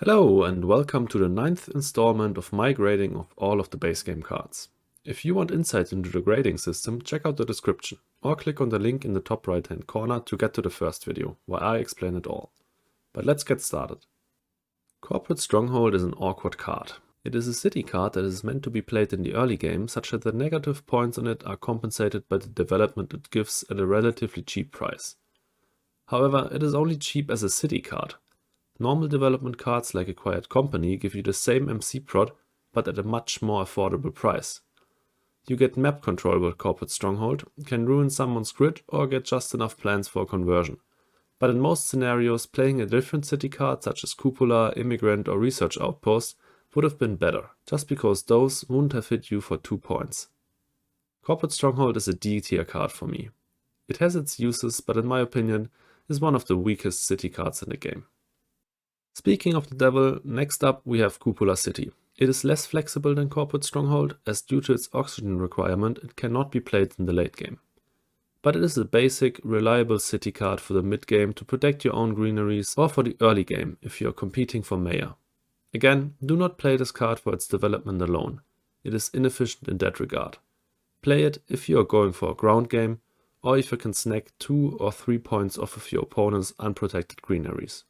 Hello and welcome to the 9th installment of my grading of all of the base game cards. If you want insights into the grading system, check out the description or click on the link in the top right hand corner to get to the first video, where I explain it all. But let's get started. Corporate Stronghold is an awkward card. It is a city card that is meant to be played in the early game, such that the negative points on it are compensated by the development it gives at a relatively cheap price. However, it is only cheap as a city card. Normal development cards like Acquired Company give you the same MC prod, but at a much more affordable price. You get map control with Corporate Stronghold, can ruin someone's grid or get just enough plans for conversion. But in most scenarios, playing a different city card such as Cupola, Immigrant or Research Outpost would have been better, just because those wouldn't have hit you for 2 points. Corporate Stronghold is a D tier card for me. It has its uses, but in my opinion, is one of the weakest city cards in the game. Speaking of the devil, next up we have Cupola City. It is less flexible than Corporate Stronghold, as due to its oxygen requirement it cannot be played in the late game. But it is a basic, reliable city card for the mid game to protect your own greeneries, or for the early game if you are competing for mayor. Again, do not play this card for its development alone. It is inefficient in that regard. Play it if you are going for a ground game, or if you can snag 2 or 3 points off of your opponent's unprotected greeneries.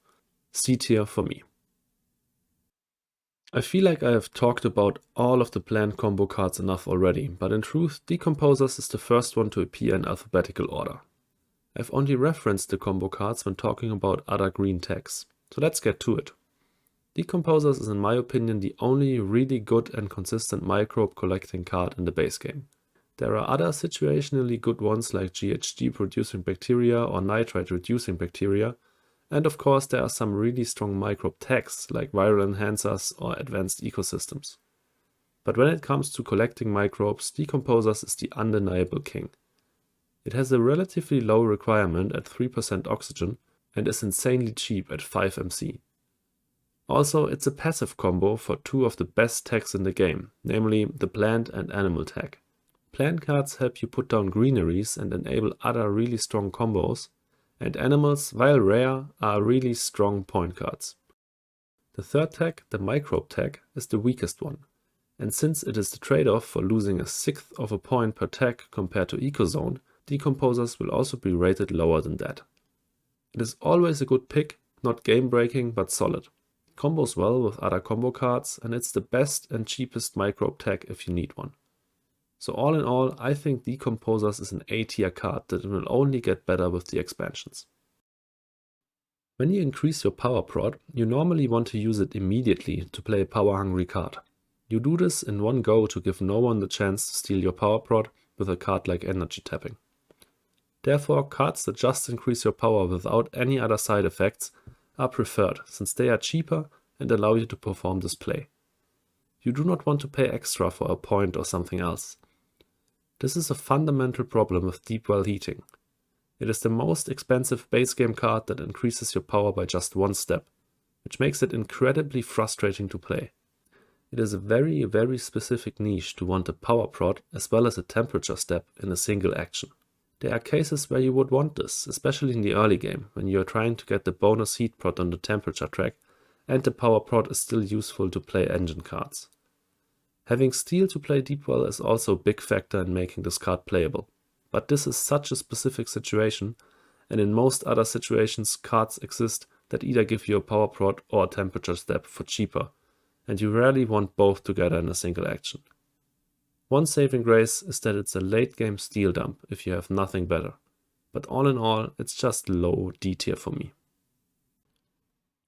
C tier for me. I feel like I have talked about all of the planned combo cards enough already, but in truth, Decomposers is the first one to appear in alphabetical order. I've only referenced the combo cards when talking about other green tags, so let's get to it. Decomposers is in my opinion the only really good and consistent microbe collecting card in the base game. There are other situationally good ones like GHG producing bacteria or nitrite reducing bacteria, and of course there are some really strong microbe tags like viral enhancers or advanced ecosystems. But when it comes to collecting microbes, Decomposers is the undeniable king. It has a relatively low requirement at 3% oxygen and is insanely cheap at 5 MC. Also, it's a passive combo for 2 of the best tags in the game, namely the plant and animal tag. Plant cards help you put down greeneries and enable other really strong combos, and animals, while rare, are really strong point cards. The third tag, the microbe tag, is the weakest one, and since it is the trade-off for losing a sixth of a point per tag compared to Ecozone, Decomposers will also be rated lower than that. It is always a good pick, not game-breaking but solid. Combos well with other combo cards, and it's the best and cheapest microbe tag if you need one. So all in all, I think Decomposers is an A tier card that will only get better with the expansions. When you increase your power prod, you normally want to use it immediately to play a power hungry card. You do this in one go to give no one the chance to steal your power prod with a card like energy tapping. Therefore, cards that just increase your power without any other side effects are preferred, since they are cheaper and allow you to perform this play. You do not want to pay extra for a point or something else. This is a fundamental problem with deep well heating. It is the most expensive base game card that increases your power by just one step, which makes it incredibly frustrating to play. It is a very specific niche to want a power prod as well as a temperature step in a single action. There are cases where you would want this, especially in the early game, when you are trying to get the bonus heat prod on the temperature track, and the power prod is still useful to play engine cards. Having steel to play deep well is also a big factor in making this card playable, but this is such a specific situation, and in most other situations cards exist that either give you a power prod or a temperature step for cheaper, and you rarely want both together in a single action. One saving grace is that it's a late game steel dump if you have nothing better, but all in all it's just low D tier for me.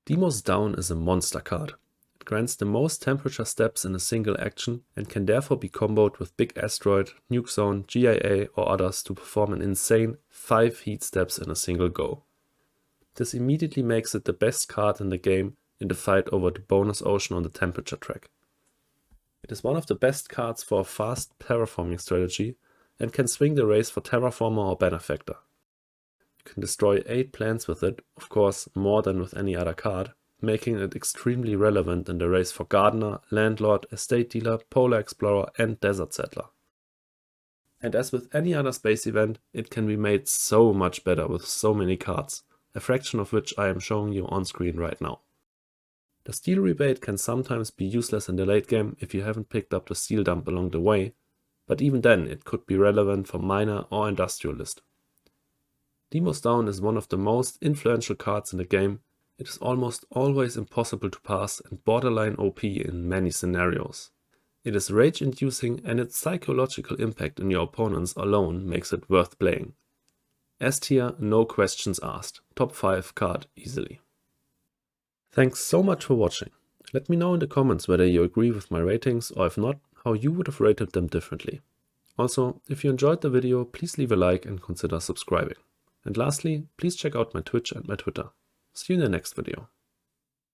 Deimos Down is a monster card. It grants the most temperature steps in a single action and can therefore be comboed with Big Asteroid, Nuke Zone, GIA or others to perform an insane 5 heat steps in a single go. This immediately makes it the best card in the game in the fight over the bonus ocean on the temperature track. It is one of the best cards for a fast terraforming strategy and can swing the race for Terraformer or Benefactor. You can destroy 8 plants with it, of course more than with any other card, making it extremely relevant in the race for Gardener, Landlord, Estate Dealer, Polar Explorer and Desert Settler. And as with any other space event, it can be made so much better with so many cards, a fraction of which I am showing you on screen right now. The steel rebate can sometimes be useless in the late game if you haven't picked up the steel dump along the way, but even then it could be relevant for miner or industrialist. Deimos Down is one of the most influential cards in the game. It is almost always impossible to pass and borderline OP in many scenarios. It is rage-inducing and its psychological impact on your opponents alone makes it worth playing. S tier, no questions asked, top 5 card easily. Thanks so much for watching. Let me know in the comments whether you agree with my ratings, or if not, how you would have rated them differently. Also, if you enjoyed the video, please leave a like and consider subscribing. And lastly, please check out my Twitch and my Twitter. See you in the next video.